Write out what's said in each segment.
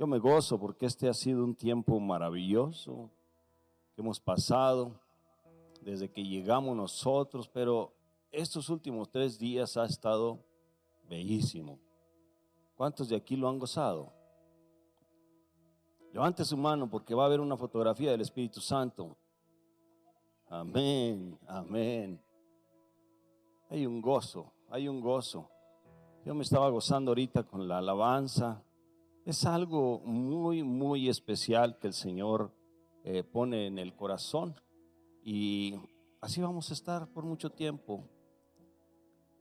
Yo me gozo porque este ha sido un tiempo maravilloso que hemos pasado desde que llegamos nosotros, pero estos últimos 3 días ha estado bellísimo. ¿Cuántos de aquí lo han gozado? Levante su mano porque va a haber una fotografía del Espíritu Santo. Amén, amén. Hay un gozo, hay un gozo. Yo me estaba gozando ahorita con la alabanza. Es algo muy, muy especial que el Señor pone en el corazón. Y así vamos a estar por mucho tiempo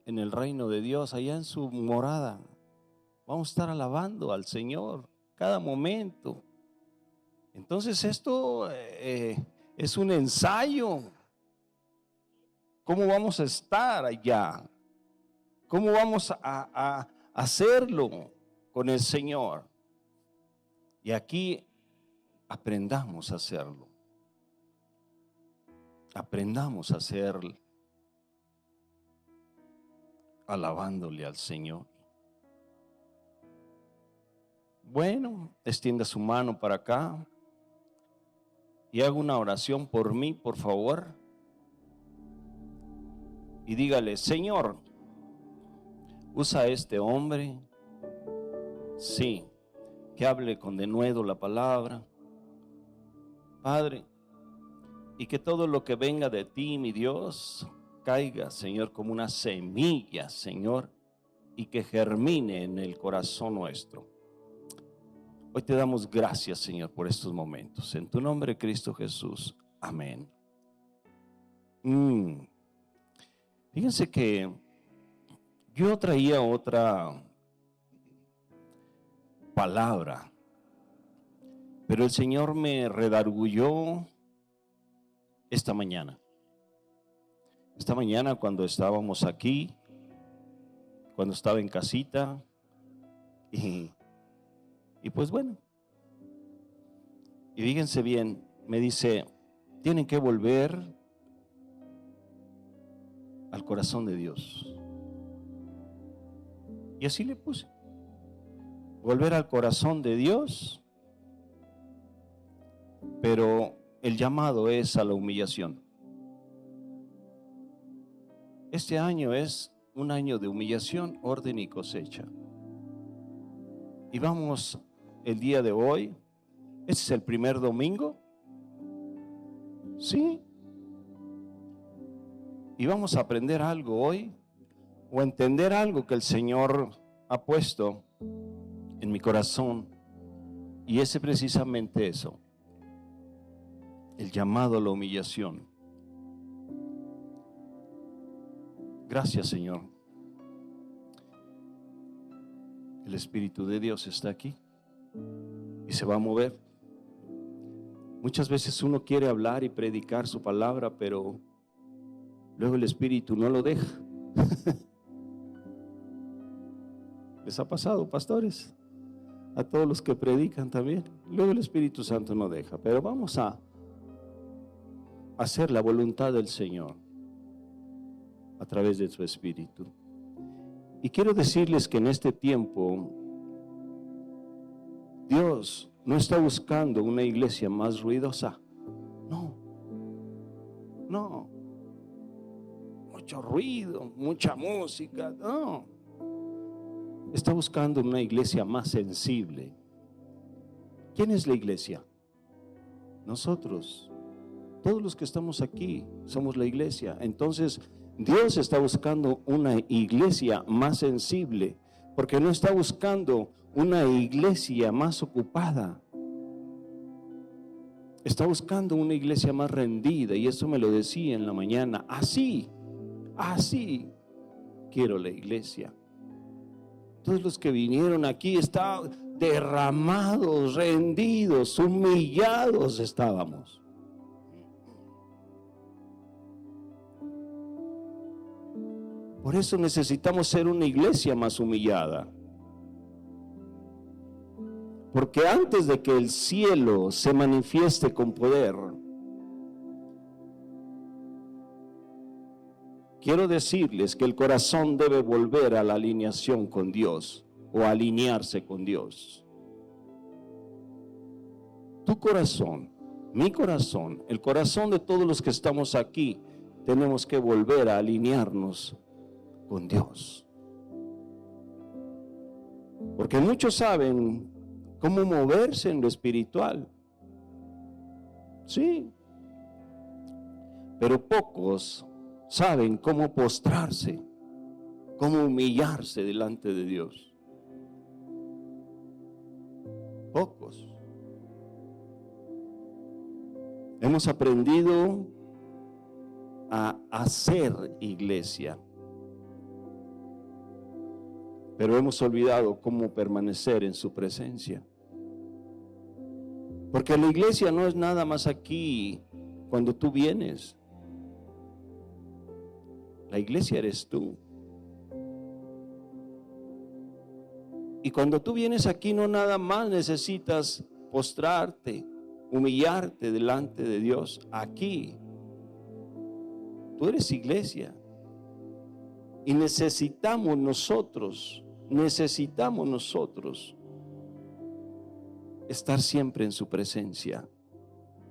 en el reino de Dios, allá en su morada. Vamos a estar alabando al Señor cada momento. Entonces esto es un ensayo. ¿Cómo vamos a estar allá? ¿Cómo vamos a hacerlo con el Señor? Y aquí aprendamos a hacerlo. Aprendamos a hacerlo alabándole al Señor. Bueno, extienda su mano para acá y haga una oración por mí, por favor. Y dígale: Señor, usa a este hombre, sí, que hable con denuedo la palabra, Padre, y que todo lo que venga de ti, mi Dios, caiga, Señor, como una semilla, Señor, y que germine en el corazón nuestro. Hoy te damos gracias, Señor, por estos momentos. En tu nombre, Cristo Jesús. Amén. Fíjense que yo traía otra palabra, pero el Señor me redarguyó esta mañana. Esta mañana cuando estábamos aquí, cuando estaba en casita, y pues bueno, y fíjense bien, me dice: tienen que volver al corazón de Dios. Y así le puse: volver al corazón de Dios, pero el llamado es a la humillación. Este año es un año de humillación, orden y cosecha. Y vamos el día de hoy, este es el primer domingo, ¿sí? Y vamos a aprender algo hoy, o entender algo que el Señor ha puesto en mi corazón, y es precisamente eso, el llamado a la humillación. Gracias, Señor. El Espíritu de Dios está aquí y se va a mover. Muchas veces uno quiere hablar y predicar su palabra, pero luego el Espíritu no lo deja. ¿Les ha pasado, pastores? A todos los que predican también. Luego el Espíritu Santo no deja, pero vamos a hacer la voluntad del Señor a través de su Espíritu. Y quiero decirles que en este tiempo Dios no está buscando una iglesia más ruidosa. No. Mucho ruido, mucha música. No. Está buscando una iglesia más sensible. ¿Quién es la iglesia? Nosotros. Todos los que estamos aquí somos la iglesia. Entonces Dios está buscando una iglesia más sensible, porque no está buscando una iglesia más ocupada. Está buscando una iglesia más rendida, y eso me lo decía en la mañana. Así quiero la iglesia. Todos los que vinieron aquí estaban derramados, rendidos, humillados estábamos. Por eso necesitamos ser una iglesia más humillada. Porque antes de que el cielo se manifieste con poder, quiero decirles que el corazón debe volver a la alineación con Dios, o alinearse con Dios. tu corazón, mi corazón, el corazón de todos los que estamos aquí, tenemos que volver a alinearnos con Dios. Porque muchos saben cómo moverse en lo espiritual. Sí. Pero pocos saben cómo postrarse, cómo humillarse delante de Dios. Pocos. Hemos aprendido a hacer iglesia, pero hemos olvidado cómo permanecer en su presencia. Porque la iglesia no es nada más aquí cuando tú vienes. La iglesia eres tú. Y cuando tú vienes aquí no nada más necesitas postrarte, humillarte delante de Dios. Aquí tú eres iglesia. Y necesitamos nosotros estar siempre en su presencia,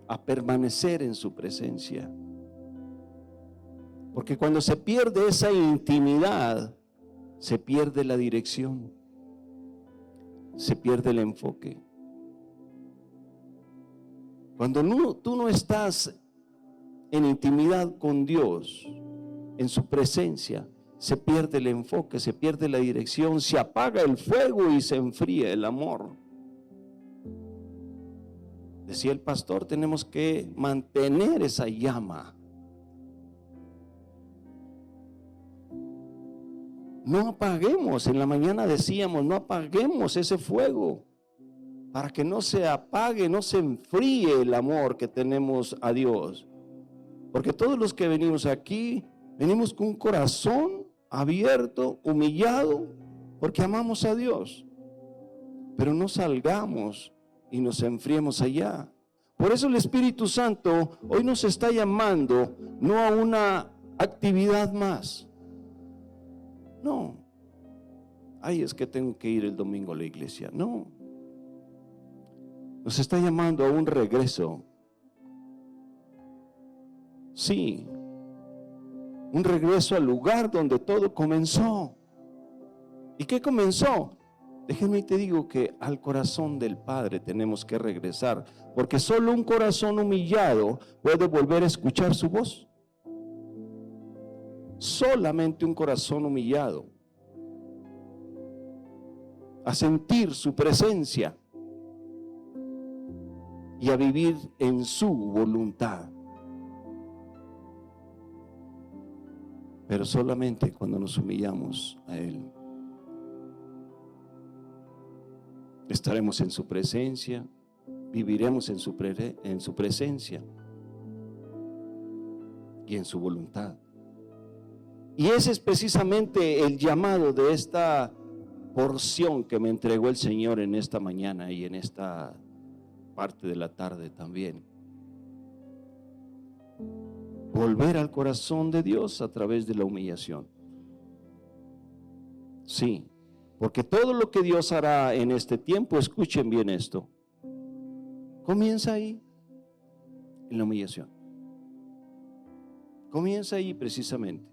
a permanecer en su presencia. Porque cuando se pierde esa intimidad, se pierde la dirección, se pierde el enfoque. Cuando tú no estás en intimidad con Dios, en su presencia, se pierde el enfoque, se pierde la dirección, se apaga el fuego y se enfría el amor. Decía el pastor, tenemos que mantener esa llama. No apaguemos, en la mañana decíamos, no apaguemos ese fuego para que no se apague, no se enfríe el amor que tenemos a Dios. Porque todos los que venimos aquí, venimos con un corazón abierto, humillado, porque amamos a Dios. Pero no salgamos y nos enfriemos allá. Por eso el Espíritu Santo hoy nos está llamando no a una actividad más. No. Ay, es que tengo que ir el domingo a la iglesia. No. Nos está llamando a un regreso. Sí. Un regreso al lugar donde todo comenzó. ¿Y qué comenzó? Déjenme y te digo que al corazón del Padre tenemos que regresar, porque solo un corazón humillado puede volver a escuchar su voz. Solamente un corazón humillado, a sentir su presencia y a vivir en su voluntad. Pero solamente cuando nos humillamos a Él, estaremos en su presencia, viviremos en su presencia y en su voluntad. Y ese es precisamente el llamado de esta porción que me entregó el Señor en esta mañana y en esta parte de la tarde también. Volver al corazón de Dios a través de la humillación. Sí, porque todo lo que Dios hará en este tiempo, escuchen bien esto, comienza ahí, en la humillación. Comienza ahí precisamente.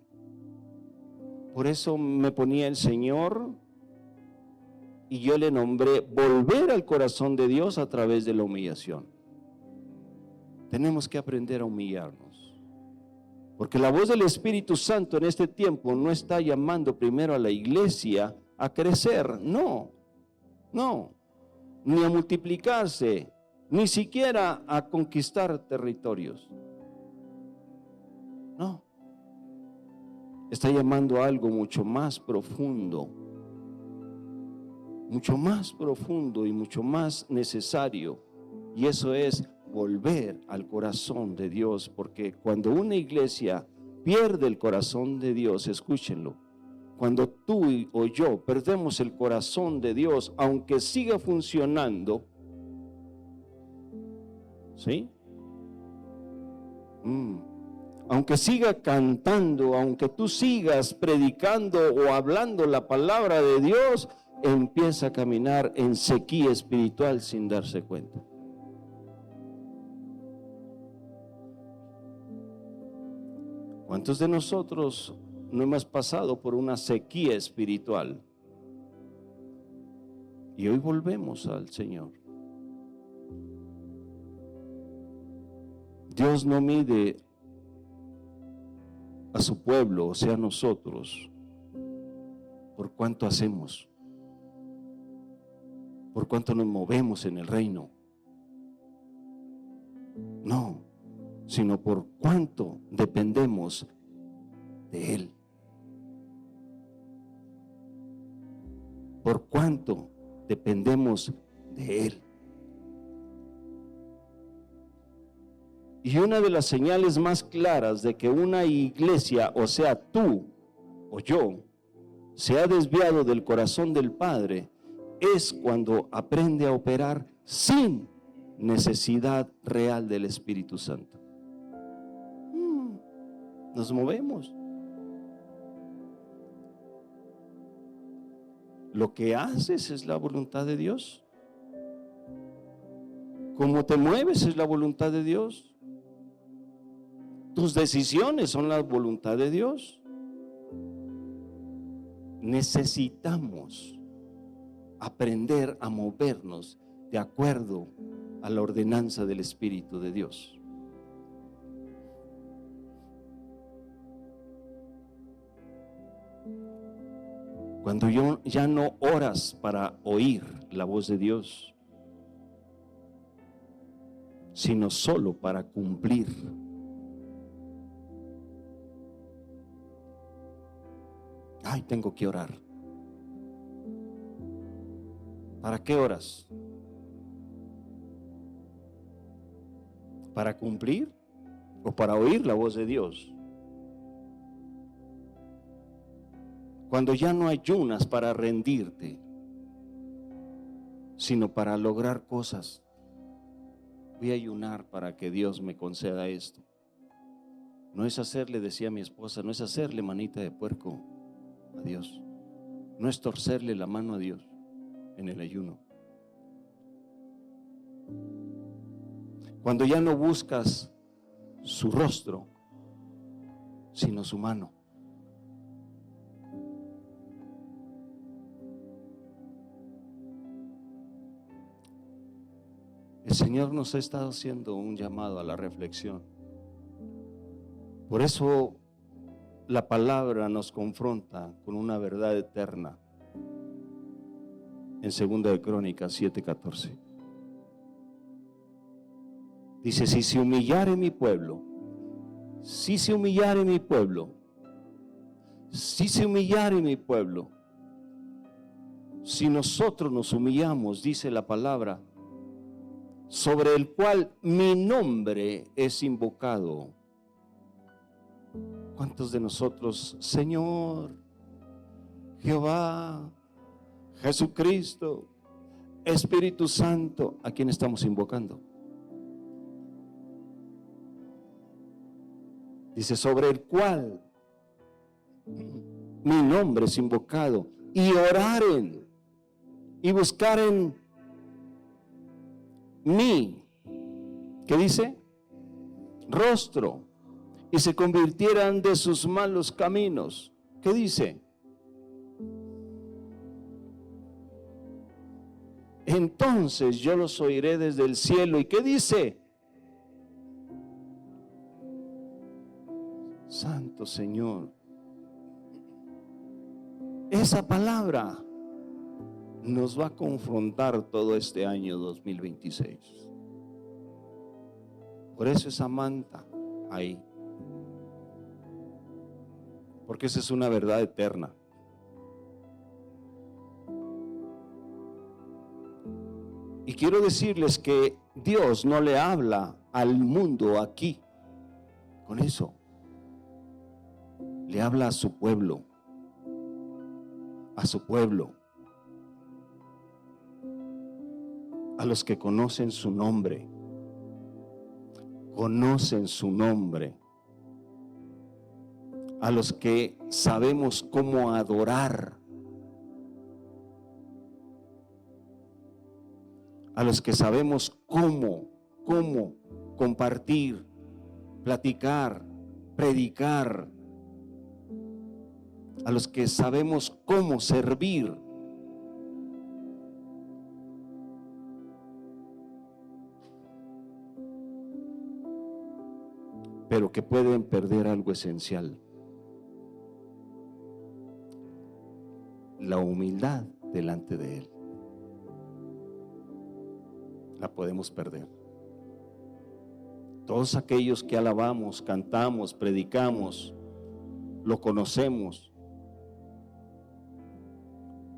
Por eso me ponía el Señor y yo le nombré volver al corazón de Dios a través de la humillación. Tenemos que aprender a humillarnos. Porque la voz del Espíritu Santo en este tiempo no está llamando primero a la iglesia a crecer, no, ni a multiplicarse, ni siquiera a conquistar territorios. No. Está llamando a algo mucho más profundo y mucho más necesario, y eso es volver al corazón de Dios, porque cuando una iglesia pierde el corazón de Dios, escúchenlo, cuando tú o yo perdemos el corazón de Dios, aunque siga funcionando, ¿sí? Aunque siga cantando, aunque tú sigas predicando o hablando la palabra de Dios, empieza a caminar en sequía espiritual sin darse cuenta. ¿Cuántos de nosotros no hemos pasado por una sequía espiritual? Y hoy volvemos al Señor. Dios no mide a su pueblo, o sea, nosotros, por cuánto hacemos, por cuánto nos movemos en el reino. No, sino por cuánto dependemos de Él. Por cuánto dependemos de Él. Y una de las señales más claras de que una iglesia, o sea, tú o yo, se ha desviado del corazón del Padre, es cuando aprende a operar sin necesidad real del Espíritu Santo. Nos movemos. Lo que haces es la voluntad de Dios. Cómo te mueves es la voluntad de Dios. Tus decisiones son la voluntad de Dios. Necesitamos aprender a movernos de acuerdo a la ordenanza del Espíritu de Dios. Cuando ya no oras para oír la voz de Dios, sino solo para cumplir. Ay, tengo que orar. ¿Para qué oras? ¿Para cumplir o para oír la voz de Dios? Cuando ya no ayunas para rendirte, sino para lograr cosas. Voy a ayunar para que Dios me conceda esto. No es hacerle, decía mi esposa, no es hacerle manita de puerco a Dios. No es torcerle la mano a Dios en el ayuno. Cuando ya no buscas su rostro, sino su mano. El Señor nos ha estado haciendo un llamado a la reflexión. Por eso la palabra nos confronta con una verdad eterna. En 2 de Crónicas 7:14 dice: si se humillare mi pueblo, si se humillare mi pueblo, si se humillare mi pueblo, si nosotros nos humillamos, dice la palabra, sobre el cual mi nombre es invocado. ¿Cuántos de nosotros, Señor, Jehová, Jesucristo, Espíritu Santo, a quién estamos invocando? Dice, sobre el cual mi nombre es invocado, y oraren y buscaren mi, ¿qué dice? Rostro, y se convirtieran de sus malos caminos. ¿Qué dice? Entonces yo los oiré desde el cielo. ¿Y qué dice? Santo Señor. Esa palabra nos va a confrontar todo este año 2026. Por eso esa manta ahí. Porque esa es una verdad eterna. Y quiero decirles que Dios no le habla al mundo aquí con eso. Le habla a su pueblo. A su pueblo. A los que conocen su nombre. Conocen su nombre. A los que sabemos cómo adorar. A los que sabemos cómo compartir, platicar, predicar, a los que sabemos cómo servir. Pero que pueden perder algo esencial: la humildad delante de Él. La podemos perder. Todos aquellos que alabamos, cantamos, predicamos, lo conocemos,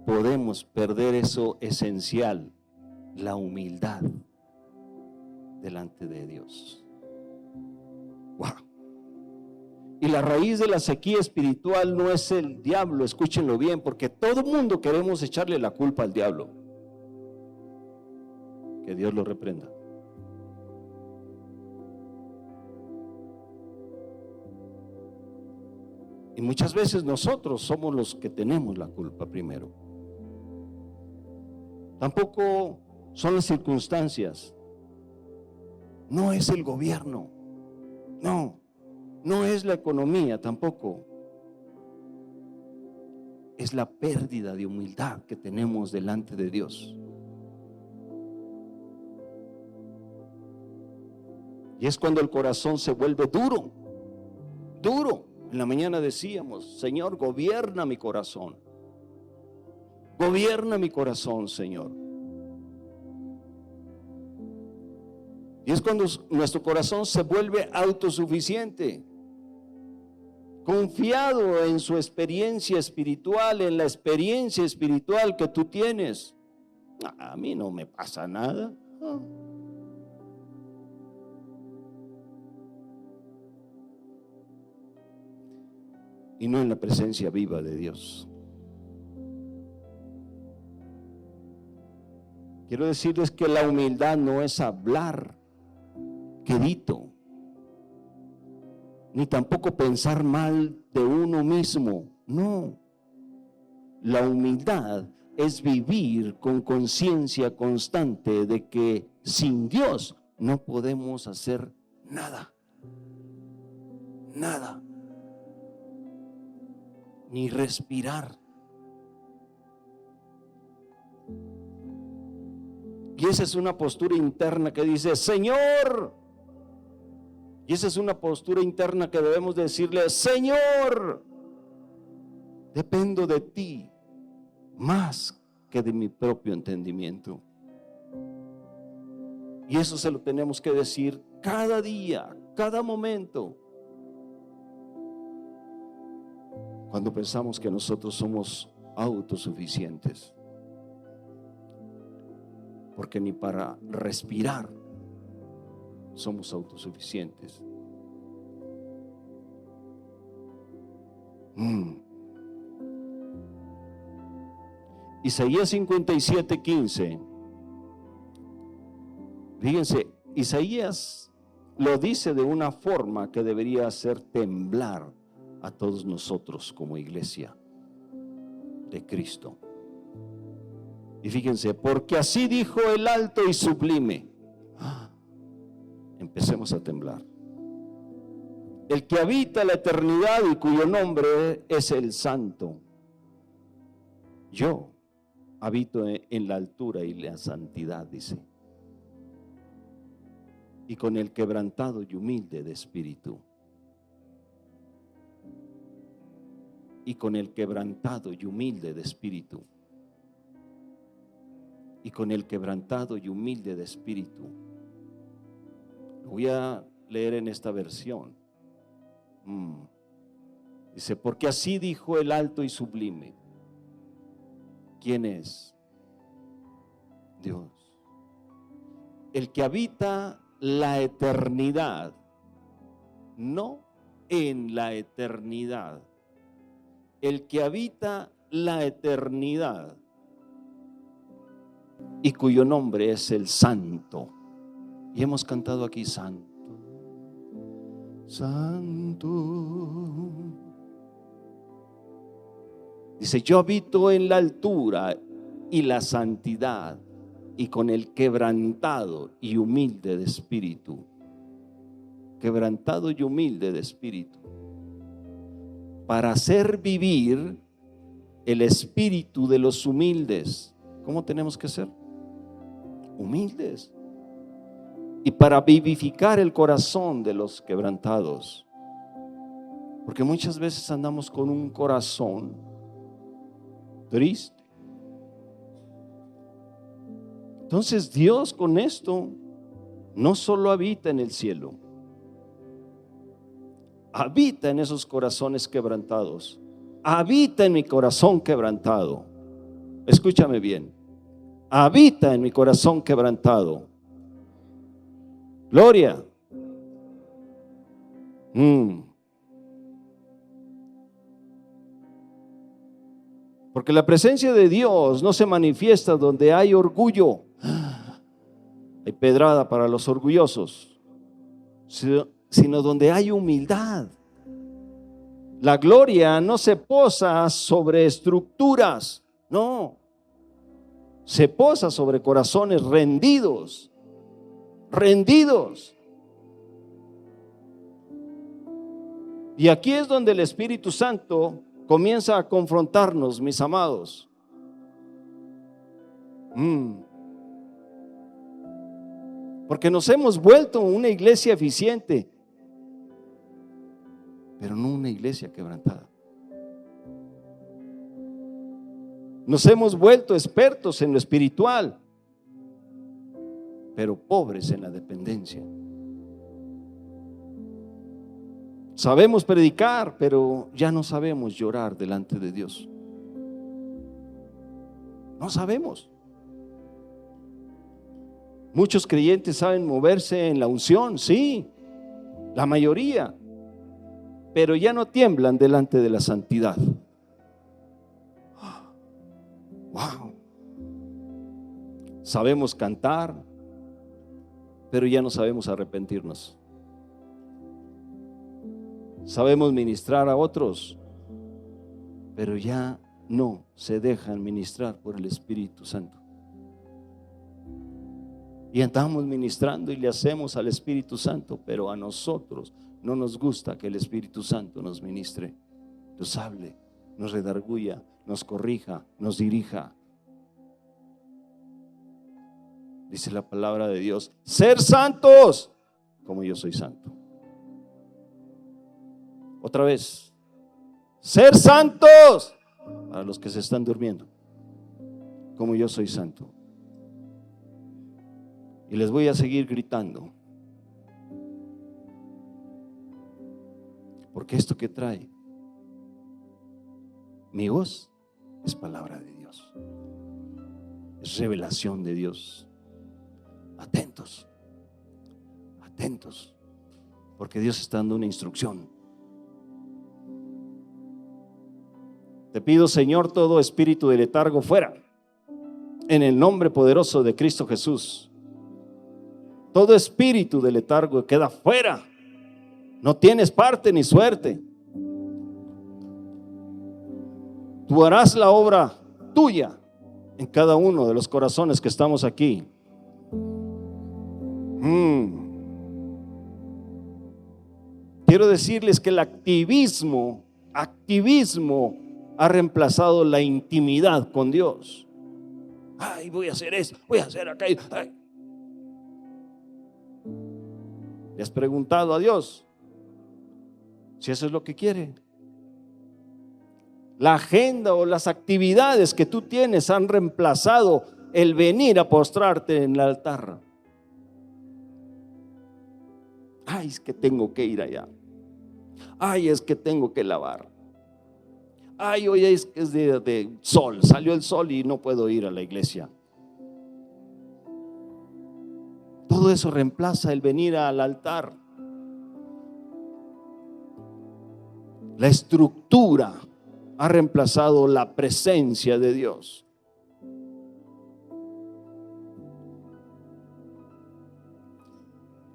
podemos perder eso esencial, la humildad delante de Dios. Wow. Y la raíz de la sequía espiritual no es el diablo, escúchenlo bien, porque todo el mundo queremos echarle la culpa al diablo. Que Dios lo reprenda. Y muchas veces nosotros somos los que tenemos la culpa primero. Tampoco son las circunstancias. No es el gobierno. No es la economía tampoco. Es la pérdida de humildad que tenemos delante de Dios. Y es cuando el corazón se vuelve duro. En la mañana decíamos: Señor, gobierna mi corazón. Gobierna mi corazón, Señor. Y es cuando nuestro corazón se vuelve autosuficiente, confiado en su experiencia espiritual, en la experiencia espiritual que tú tienes. A mí no me pasa nada. Y no en la presencia viva de Dios. Quiero decirles que la humildad no es hablar quedito, ni tampoco pensar mal de uno mismo. No. La humildad es vivir con conciencia constante de que sin Dios no podemos hacer nada. Nada. Ni respirar. Y esa es una postura interna que dice: Señor. Y esa es una postura interna que debemos decirle: Señor, dependo de ti más que de mi propio entendimiento. Y eso se lo tenemos que decir cada día, cada momento. Cuando pensamos que nosotros somos autosuficientes. Porque ni para respirar somos autosuficientes. Isaías 57:15. Fíjense, Isaías lo dice de una forma que debería hacer temblar a todos nosotros como iglesia de Cristo. Y fíjense: porque así dijo el alto y sublime. Empecemos a temblar. El que habita la eternidad y cuyo nombre es el Santo. Yo habito en la altura y la santidad, dice. Y con el quebrantado y humilde de espíritu. Y con el quebrantado y humilde de espíritu. Y con el quebrantado y humilde de espíritu. Lo voy a leer en esta versión. Dice: porque así dijo el alto y sublime. ¿Quién es? Dios. El que habita la eternidad, no en la eternidad. El que habita la eternidad y cuyo nombre es el Santo. Y hemos cantado aquí: Santo, Santo. Dice: yo habito en la altura y la santidad, y con el quebrantado y humilde de espíritu. quebrantado y humilde de espíritu, para hacer vivir el espíritu de los humildes. ¿Cómo tenemos que ser? Humildes. Y para vivificar el corazón de los quebrantados. Porque muchas veces andamos con un corazón triste. Entonces Dios con esto no solo habita en el cielo, habita en esos corazones quebrantados. Habita en mi corazón quebrantado. Escúchame bien. Habita en mi corazón quebrantado. Gloria. Porque la presencia de Dios no se manifiesta donde hay orgullo. Hay pedrada para los orgullosos, sino donde hay humildad. La gloria no se posa sobre estructuras, no. Se posa sobre corazones rendidos. Rendidos. Y aquí es donde el Espíritu Santo comienza a confrontarnos, mis amados. Porque nos hemos vuelto una iglesia eficiente, pero no una iglesia quebrantada. Nos hemos vuelto expertos en lo espiritual, pero pobres en la dependencia. Sabemos predicar, pero ya no sabemos llorar delante de Dios. No sabemos. Muchos creyentes saben moverse en la unción, sí, la mayoría, pero ya no tiemblan delante de la santidad. Wow. Sabemos cantar, pero ya no sabemos arrepentirnos. Sabemos ministrar a otros, pero ya no se dejan ministrar por el Espíritu Santo. Y andamos ministrando y le hacemos al Espíritu Santo, pero a nosotros no nos gusta que el Espíritu Santo nos ministre, nos hable, nos redarguya, nos corrija, nos dirija. Dice la palabra de Dios: ser santos como yo soy santo. Otra vez, ser santos, para los que se están durmiendo, como yo soy santo. Y les voy a seguir gritando, porque esto que trae mi voz es palabra de Dios, es revelación de Dios. Atentos, atentos, porque Dios está dando una instrucción. Te pido, Señor, todo espíritu de letargo fuera, en el nombre poderoso de Cristo Jesús. Todo espíritu de letargo queda fuera. No tienes parte ni suerte. Tú harás la obra tuya en cada uno de los corazones que estamos aquí. Quiero decirles que el activismo ha reemplazado la intimidad con Dios. Ay, voy a hacer esto, voy a hacer aquello. Ay. ¿Le has preguntado a Dios si eso es lo que quiere? La agenda o las actividades que tú tienes han reemplazado el venir a postrarte en el altar. Ay, es que tengo que ir allá. Ay, es que tengo que lavar. Ay, hoy es que es de sol, salió el sol y no puedo ir a la iglesia. Todo eso reemplaza el venir al altar. La estructura ha reemplazado la presencia de Dios.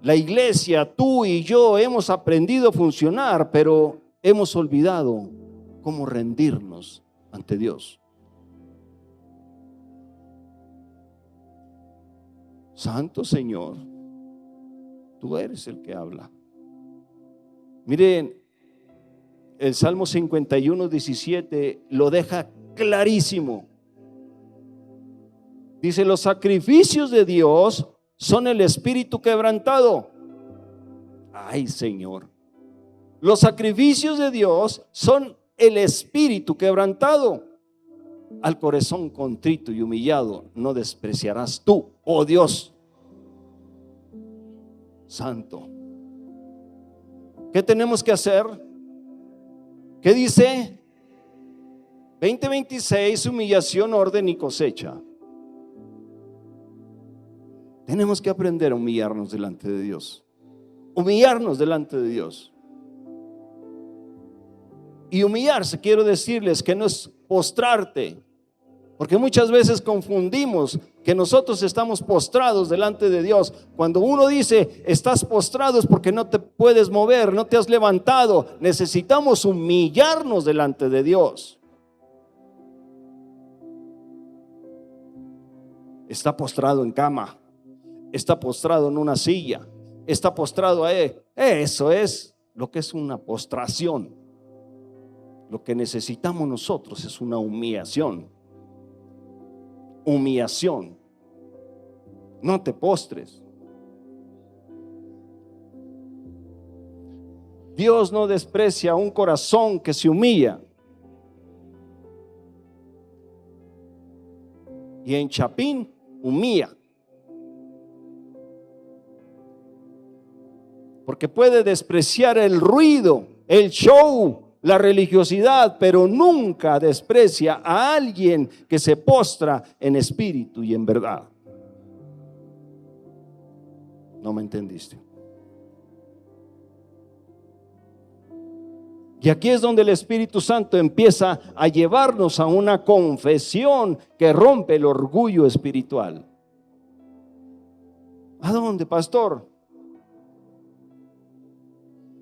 La iglesia, tú y yo hemos aprendido a funcionar, pero hemos olvidado cómo rendirnos ante Dios. Santo Señor, tú eres el que habla. Miren, el Salmo 51:17 lo deja clarísimo. Dice: los sacrificios de Dios son el espíritu quebrantado. Ay, Señor. Los sacrificios de Dios son el espíritu quebrantado. Al corazón contrito y humillado no despreciarás tú, oh Dios santo. ¿Qué tenemos que hacer? ¿Qué dice? 20:26, humillación, orden y cosecha. Tenemos que aprender a humillarnos delante de Dios. Humillarnos delante de Dios. Y humillarse, quiero decirles que no es postrarte, porque muchas veces confundimos que nosotros estamos postrados delante de Dios. Cuando uno dice estás postrado es porque no te puedes mover, no te has levantado. Necesitamos humillarnos delante de Dios. Está postrado en cama, está postrado en una silla, está postrado ahí. Eso es lo que es una postración. Lo que necesitamos nosotros es una humillación. Humillación. No te postres. Dios no desprecia un corazón que se humilla. Y en Chapín, humilla. Porque puede despreciar el ruido, el show, la religiosidad, pero nunca desprecia a alguien que se postra en espíritu y en verdad. ¿No me entendiste? Y aquí es donde el Espíritu Santo empieza a llevarnos a una confesión que rompe el orgullo espiritual. ¿A dónde, pastor?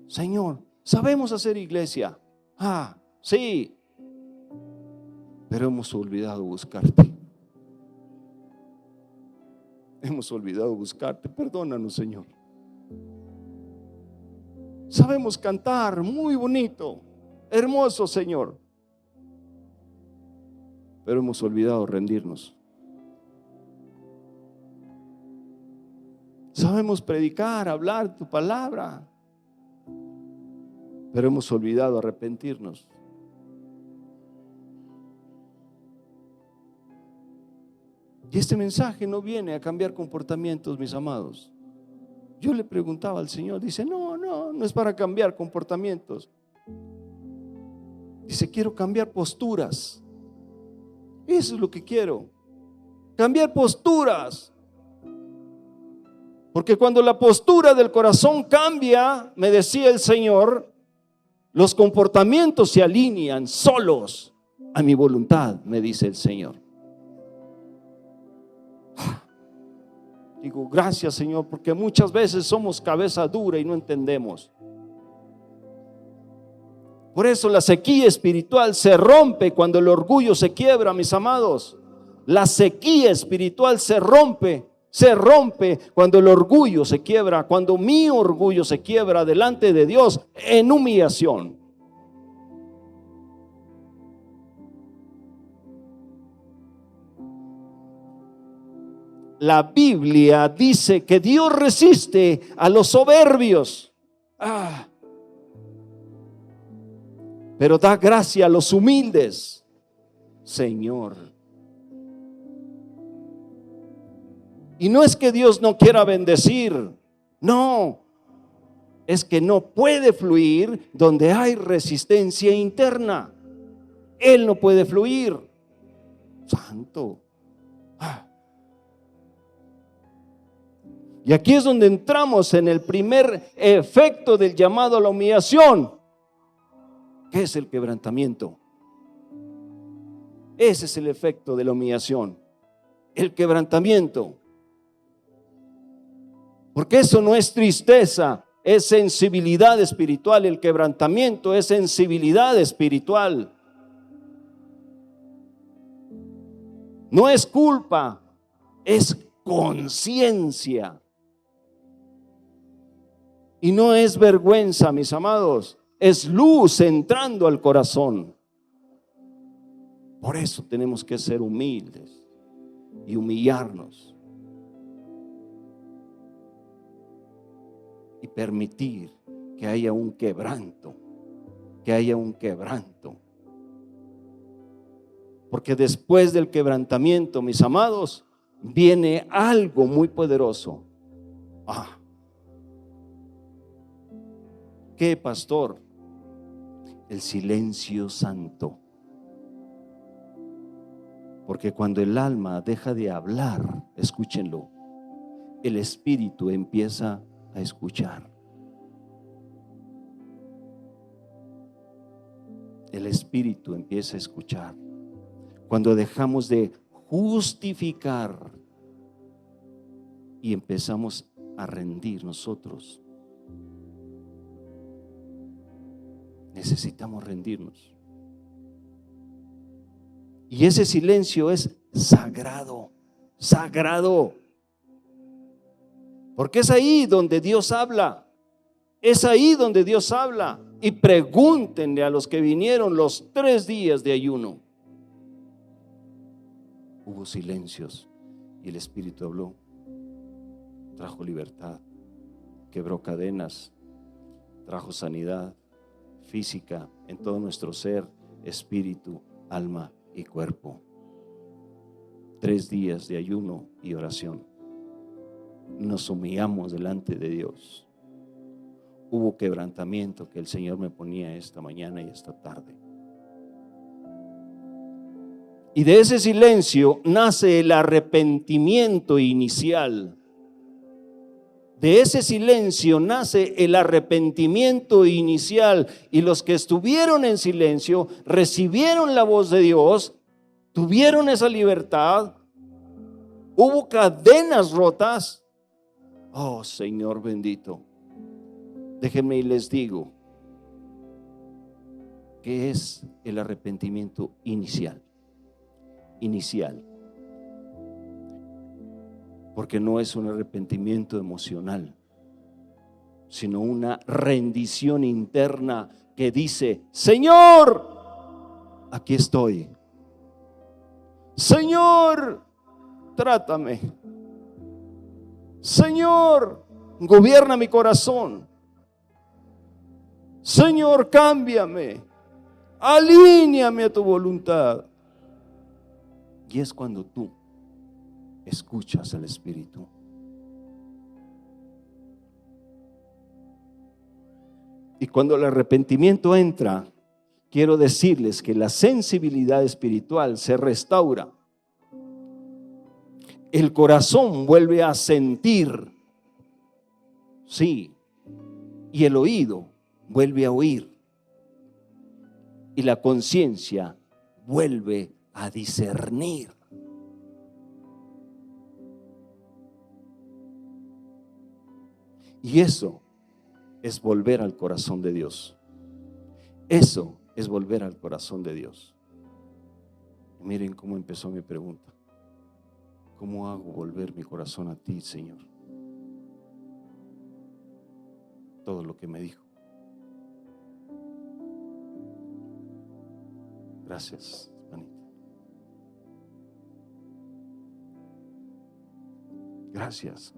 Señor, sabemos hacer iglesia. Ah, sí, pero hemos olvidado buscarte. Hemos olvidado buscarte. Perdónanos, Señor. Sabemos cantar muy bonito, hermoso, Señor, pero hemos olvidado rendirnos. Sabemos predicar, hablar tu palabra, pero hemos olvidado arrepentirnos. Y este mensaje no viene a cambiar comportamientos, mis amados. Yo le preguntaba al Señor, dice, no es para cambiar comportamientos. Dice, quiero cambiar posturas. Eso es lo que quiero, cambiar posturas. Porque cuando la postura del corazón cambia, me decía el Señor, los comportamientos se alinean solos a mi voluntad, me dice el Señor. Digo, gracias, Señor, porque muchas veces somos cabeza dura y no entendemos. Por eso la sequía espiritual se rompe cuando el orgullo se quiebra, mis amados. La sequía espiritual se rompe cuando el orgullo se quiebra, cuando mi orgullo se quiebra delante de Dios en humillación. La Biblia dice que Dios resiste a los soberbios, pero da gracia a los humildes. Señor. Y no es que Dios no quiera bendecir, no, es que no puede fluir donde hay resistencia interna. Él no puede fluir. Santo. Y aquí es donde entramos en el primer efecto del llamado a la humillación, que es el quebrantamiento. Ese es el efecto de la humillación, el quebrantamiento. Porque eso no es tristeza, es sensibilidad espiritual. El quebrantamiento es sensibilidad espiritual. No es culpa, es conciencia. Y no es vergüenza, mis amados, es luz entrando al corazón. Por eso tenemos que ser humildes y humillarnos y permitir que haya un quebranto, que haya un quebranto. Porque después del quebrantamiento, mis amados, viene algo muy poderoso. ¿Qué, pastor? El silencio santo. Porque cuando el alma deja de hablar, escúchenlo, el espíritu empieza a escuchar. El espíritu empieza a escuchar. Cuando dejamos de justificar y empezamos a rendir nosotros, necesitamos rendirnos. Y ese silencio es sagrado, sagrado. Porque es ahí donde Dios habla. Es ahí donde Dios habla. Y pregúntenle a los que vinieron los 3 días de ayuno. Hubo silencios y el Espíritu habló. Trajo libertad, quebró cadenas, trajo sanidad física en todo nuestro ser, espíritu, alma y cuerpo. 3 días de ayuno y oración. Nos humillamos delante de Dios. Hubo quebrantamiento que el Señor me ponía esta mañana y esta tarde. Y de ese silencio nace el arrepentimiento inicial. De ese silencio nace el arrepentimiento inicial. Y los que estuvieron en silencio recibieron la voz de Dios, tuvieron esa libertad. Hubo cadenas rotas. Oh, Señor bendito. Déjenme y les digo ¿qué es el arrepentimiento inicial? Inicial. Porque no es un arrepentimiento emocional, sino una rendición interna que dice: Señor, aquí estoy. Señor, trátame. Señor, gobierna mi corazón. Señor, cámbiame. Alíñame a tu voluntad. Y es cuando tú escuchas al Espíritu. Y cuando el arrepentimiento entra, quiero decirles que la sensibilidad espiritual se restaura. El corazón vuelve a sentir, sí, y el oído vuelve a oír, y la conciencia vuelve a discernir. Y eso es volver al corazón de Dios. Eso es volver al corazón de Dios. Y miren cómo empezó mi pregunta. ¿Cómo hago volver mi corazón a ti, Señor? Todo lo que me dijo. Gracias, hermanita. Gracias.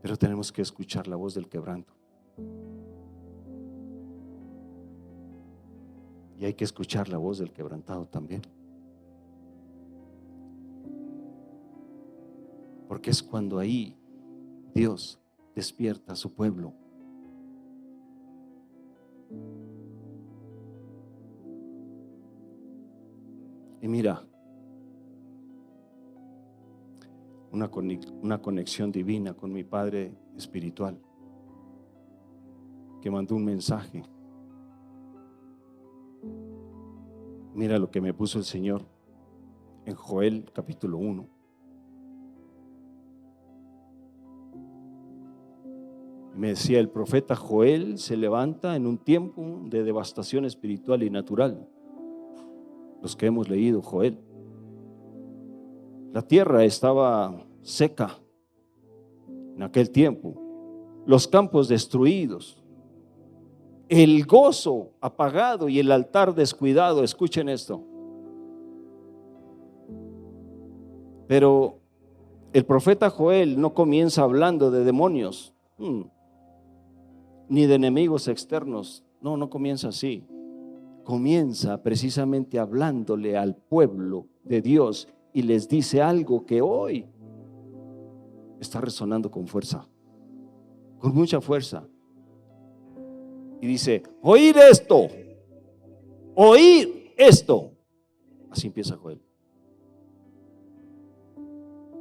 Pero tenemos que escuchar la voz del quebranto. Y hay que escuchar la voz del quebrantado también. Porque es cuando ahí Dios despierta a su pueblo. Y mira, una conexión divina con mi Padre espiritual, que mandó un mensaje. Mira lo que me puso el Señor en Joel capítulo 1. Me decía: el profeta Joel se levanta en un tiempo de devastación espiritual y natural. Los que hemos leído Joel, La tierra estaba seca en aquel tiempo, los campos destruidos, el gozo apagado y el altar descuidado. Escuchen esto. Pero el profeta Joel no comienza hablando de demonios, ni de enemigos externos. No comienza así. Comienza precisamente hablándole al pueblo de Dios y les dice algo que hoy está resonando con fuerza, con mucha fuerza. Y dice: oíd esto, oíd esto. Así empieza Joel.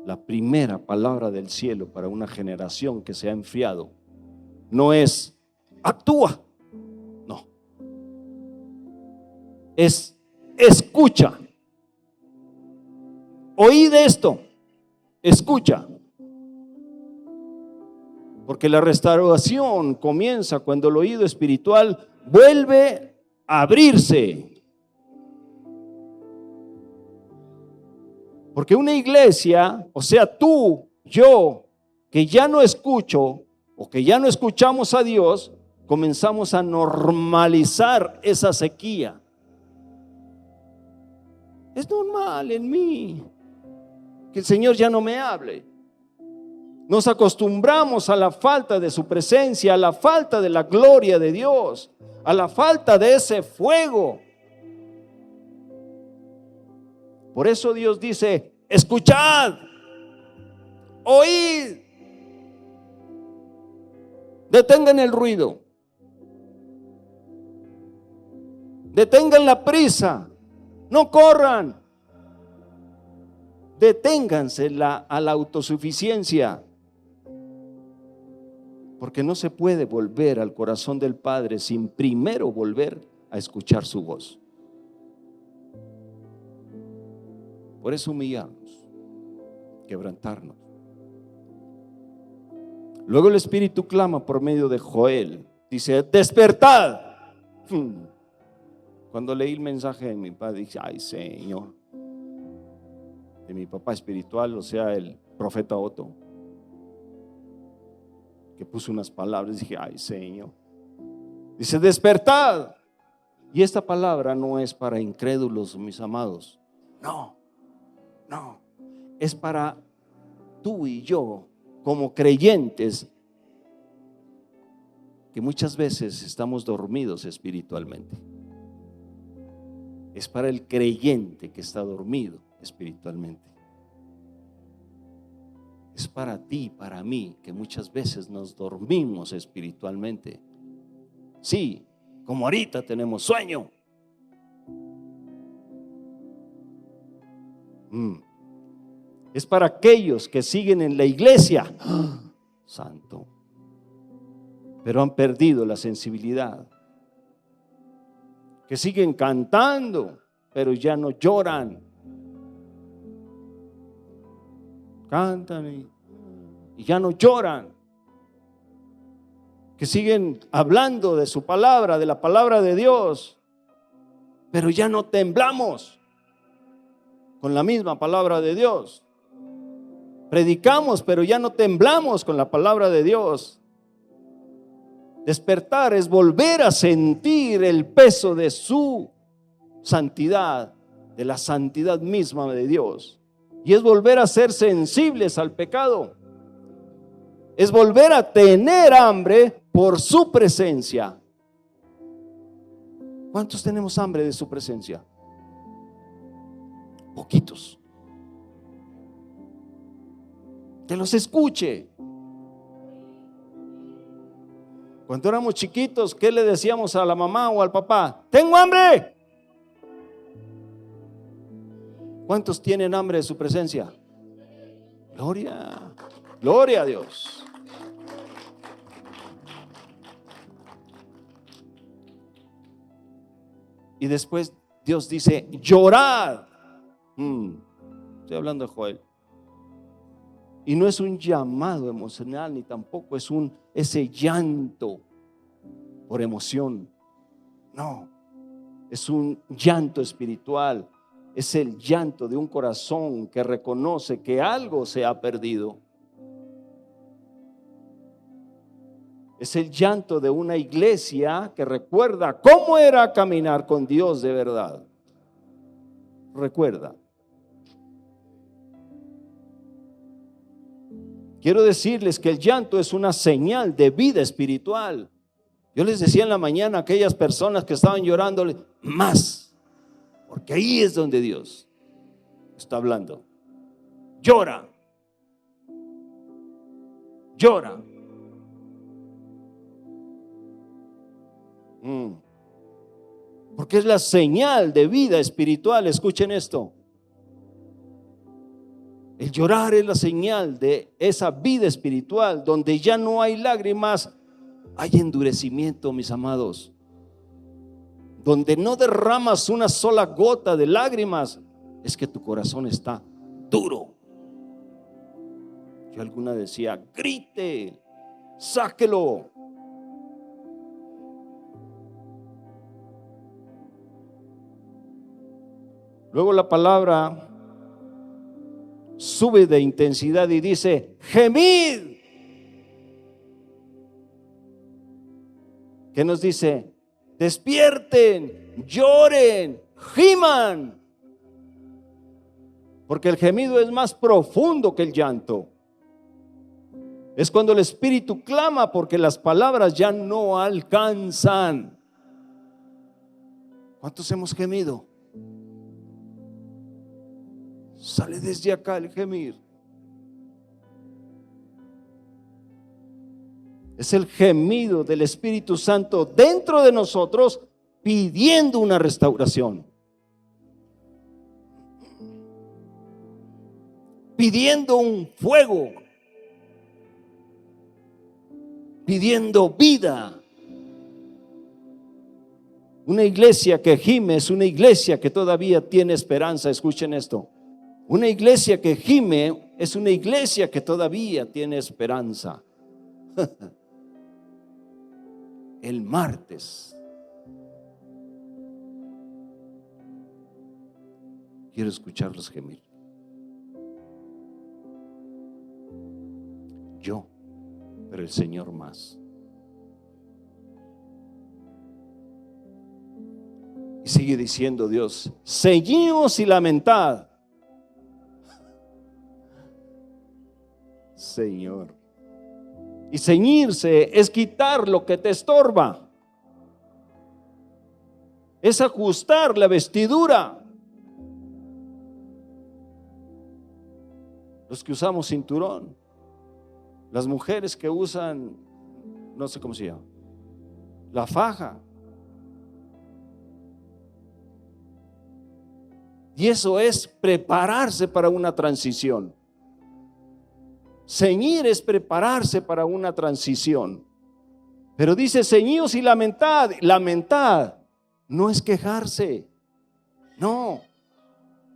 La primera palabra del cielo para una generación que se ha enfriado no es actúa, no, es escucha. Oíd esto, escucha. Porque la restauración comienza cuando el oído espiritual vuelve a abrirse. Porque una iglesia, o sea, tú, yo, que ya no escucho o que ya no escuchamos a Dios, comenzamos a normalizar esa sequía. Es normal en mí que el Señor ya no me hable. Nos acostumbramos a la falta de su presencia, a la falta de la gloria de Dios, a la falta de ese fuego. Por eso Dios dice: escuchad, oíd, detengan el ruido, detengan la prisa, no corran, deténganse a la autosuficiencia. Porque no se puede volver al corazón del Padre sin primero volver a escuchar su voz. Por eso humillarnos, quebrantarnos. Luego el Espíritu clama por medio de Joel. Dice: despertad. Cuando leí el mensaje de mi padre, dije: ay, Señor. De mi papá espiritual, o sea, el profeta Otto, que puso unas palabras, dije: ay, Señor. Dice: despertad. Y esta palabra no es para incrédulos, mis amados. No. Es para tú y yo, como creyentes, que muchas veces estamos dormidos espiritualmente. Es para el creyente que está dormido espiritualmente. Es para ti, para mí, que muchas veces nos dormimos espiritualmente. Sí, como ahorita tenemos sueño. Es para aquellos que siguen en la iglesia, santo, pero han perdido la sensibilidad. Que siguen cantando, pero ya no lloran. Cantan y ya no lloran. Que siguen hablando de su palabra, de la palabra de Dios, pero ya no temblamos con la misma palabra de Dios. Predicamos, pero ya no temblamos con la palabra de Dios. Despertar es volver a sentir el peso de su santidad, de la santidad misma de Dios. Y es volver a ser sensibles al pecado. Es volver a tener hambre por su presencia. ¿Cuántos tenemos hambre de su presencia? Poquitos. Que los escuche. Cuando éramos chiquitos, ¿qué le decíamos a la mamá o al papá? ¡Tengo hambre! ¿Cuántos tienen hambre de su presencia? Gloria, gloria a Dios. Y después Dios dice: llorad. Estoy hablando de Joel. Y no es un llamado emocional, ni tampoco es ese llanto por emoción. No, es un llanto espiritual. es el llanto de un corazón que reconoce que algo se ha perdido. Es el llanto de una iglesia que recuerda cómo era caminar con Dios de verdad. Recuerda. Quiero decirles que el llanto es una señal de vida espiritual. Yo les decía en la mañana a aquellas personas que estaban llorando, más, porque ahí es donde Dios está hablando. Llora, llora. Porque es la señal de vida espiritual. Escuchen esto. El llorar es la señal de esa vida espiritual donde ya no hay lágrimas, hay endurecimiento, mis amados. Donde no derramas una sola gota de lágrimas, es que tu corazón está duro. Yo alguna decía, grite, sáquelo. Luego la palabra sube de intensidad y dice, gemid. ¿Qué nos dice? Despierten, lloren, giman. Porque el gemido es más profundo que el llanto. Es cuando el espíritu clama porque las palabras ya no alcanzan. ¿Cuántos hemos gemido? Sale desde acá el gemir. Es el gemido del Espíritu Santo dentro de nosotros pidiendo una restauración, pidiendo un fuego, pidiendo vida. Una iglesia que gime es una iglesia que todavía tiene esperanza. Escuchen esto. Una iglesia que gime es una iglesia que todavía tiene esperanza. El martes quiero escucharlos gemir. Yo, pero el Señor más. Y sigue diciendo Dios, ceñíos y lamentad. Señor. Y ceñirse es quitar lo que te estorba. Es ajustar la vestidura. Los que usamos cinturón. Las mujeres que usan, no sé cómo se llama, la faja. Y eso es prepararse para una transición. Ceñir es prepararse para una transición. Pero dice ceñíos y lamentad. Lamentad no es quejarse. No.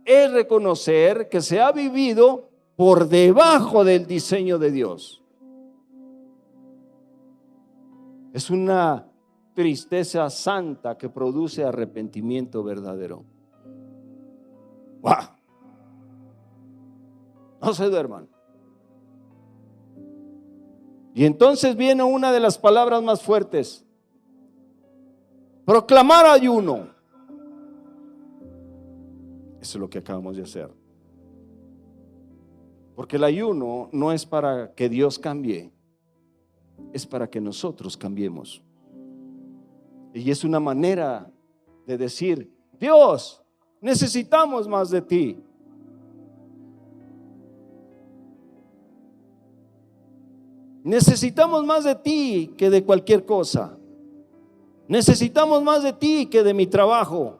Es reconocer que se ha vivido por debajo del diseño de Dios. Es una tristeza santa que produce arrepentimiento verdadero. ¡Wow! No se duerman. Y entonces viene una de las palabras más fuertes: proclamar ayuno. Eso es lo que acabamos de hacer. Porque el ayuno no es para que Dios cambie, es para que nosotros cambiemos. Y es una manera de decir: Dios, necesitamos más de ti. Necesitamos más de ti que de cualquier cosa. Necesitamos más de ti que de mi trabajo.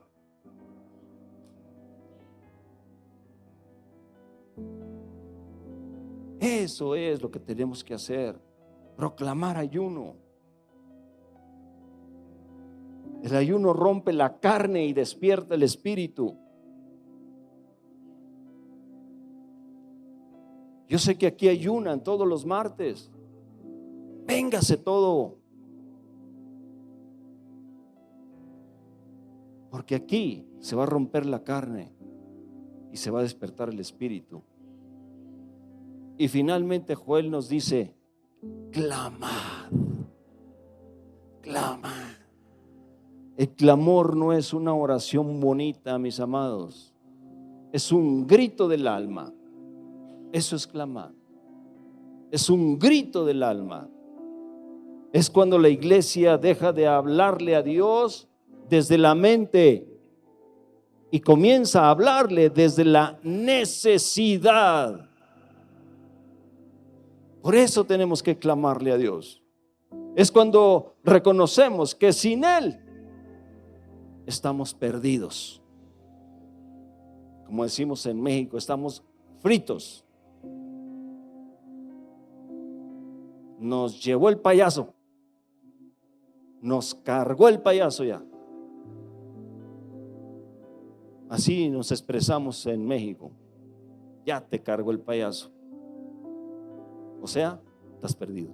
Eso es lo que tenemos que hacer. Proclamar ayuno. El ayuno rompe la carne y despierta el espíritu. Yo sé que aquí ayunan todos los martes. Véngase todo. Porque aquí se va a romper la carne. y se va a despertar el espíritu. Y finalmente Joel nos dice: clamad, clamad. El clamor no es una oración bonita, mis amados, es un grito del alma. Eso es clamar, es un grito del alma. Es cuando la iglesia deja de hablarle a Dios desde la mente y comienza a hablarle desde la necesidad. Por eso tenemos que clamarle a Dios. Es cuando reconocemos que sin Él estamos perdidos. Como decimos en México, estamos fritos. Nos llevó el payaso. Nos cargó el payaso ya. Así nos expresamos en México: ya te cargó el payaso. O sea, estás perdido.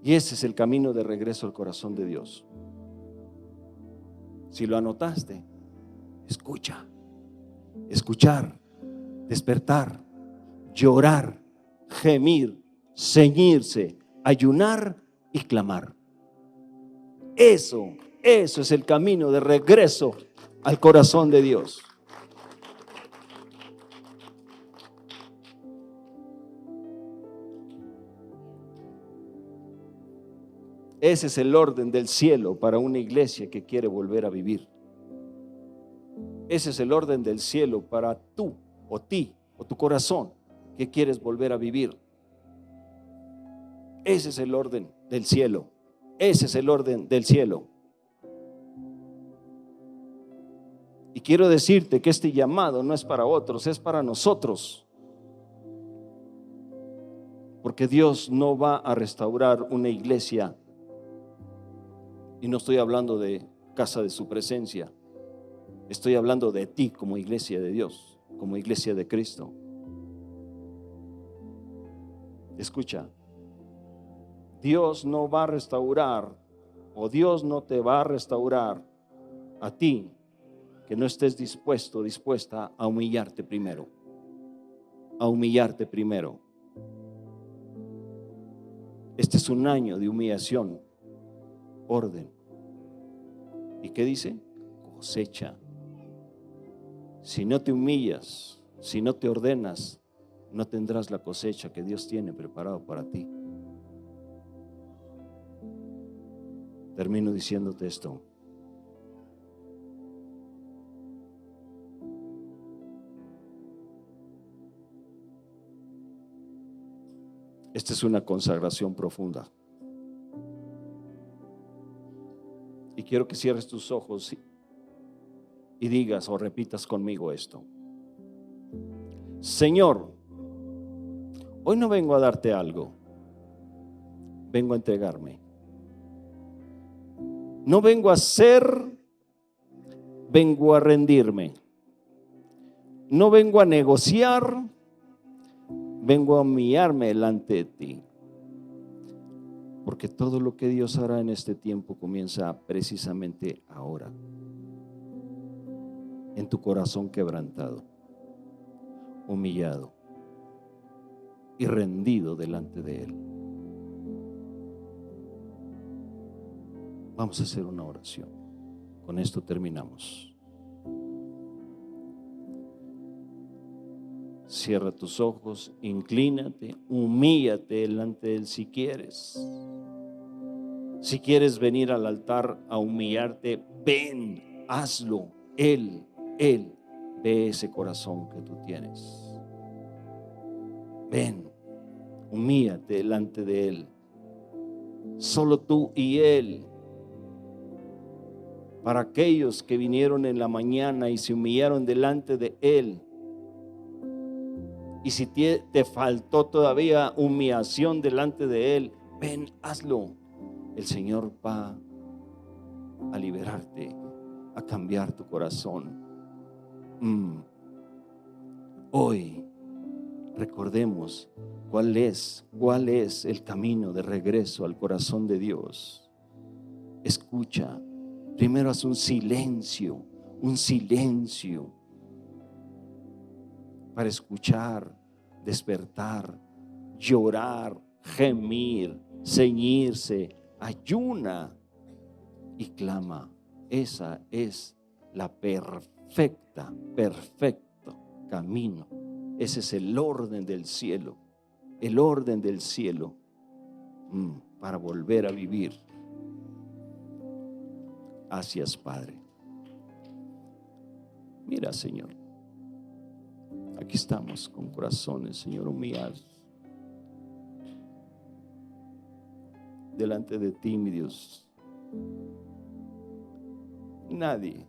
Y ese es el camino de regreso al corazón de Dios. Si lo anotaste, escucha, escuchar, despertar, llorar, gemir, ceñirse, ayunar y clamar. Eso es el camino de regreso al corazón de Dios. Ese es el orden del cielo para una iglesia que quiere volver a vivir. Ese es el orden del cielo para tú o ti o tu corazón que quieres volver a vivir. Ese es el orden del cielo. Ese es el orden del cielo. Y quiero decirte que este llamado no es para otros, es para nosotros. Porque Dios no va a restaurar una iglesia. Y no estoy hablando de casa de su presencia. Estoy hablando de ti como iglesia de Dios, como iglesia de Cristo. Escucha, Dios no va a restaurar, o Dios no te va a restaurar a ti que no estés dispuesto, dispuesta a humillarte primero. A humillarte primero. Este es un año de humillación, orden. ¿Y qué dice? Cosecha. Si no te humillas, si no te ordenas, no tendrás la cosecha que Dios tiene preparado para ti. Termino diciéndote esto. Esta es una consagración profunda. Y quiero que cierres tus ojos y digas o repitas conmigo esto. Señor, hoy no vengo a darte algo, vengo a entregarme. No vengo a hacer, vengo a rendirme. No vengo a negociar, vengo a humillarme delante de ti. Porque todo lo que Dios hará en este tiempo comienza precisamente ahora. En tu corazón quebrantado, humillado y rendido delante de Él. Vamos a hacer una oración. Con esto terminamos. Cierra tus ojos, inclínate, humíllate delante de Él si quieres. Si quieres venir al altar a humillarte, ven, hazlo. Él ve ese corazón que tú tienes. Ven, humíllate delante de Él. Solo tú y Él. Para aquellos que vinieron en la mañana y se humillaron delante de Él. Y si te faltó todavía humillación delante de Él, ven, hazlo. El Señor va a liberarte, a cambiar tu corazón. Hoy recordemos cuál es el camino de regreso al corazón de Dios. Escucha, Primero haz un silencio para escuchar, despertar, llorar, gemir, ceñirse, ayuna y clama. Esa es la perfecto camino. Ese es el orden del cielo, para volver a vivir. Gracias, Padre. Mira, Señor, aquí estamos con corazones, Señor, humillados delante de ti, mi Dios. Nadie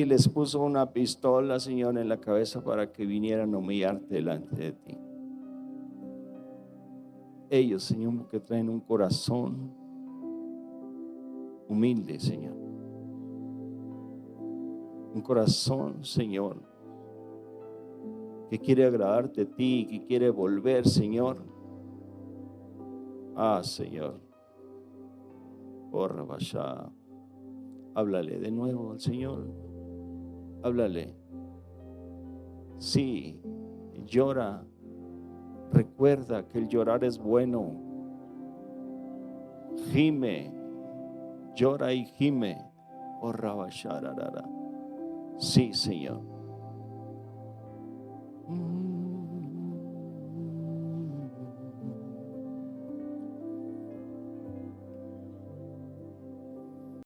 les puso una pistola, Señor, en la cabeza para que vinieran a humillarte delante de ti. Ellos, Señor, que traen un corazón humilde, Señor. Un corazón, Señor, que quiere agradarte a ti, que quiere volver, Señor. Señor. Háblale de nuevo al Señor. Háblale. Sí, llora. Recuerda que el llorar es bueno. Gime. Llora y gime. Sí, Señor.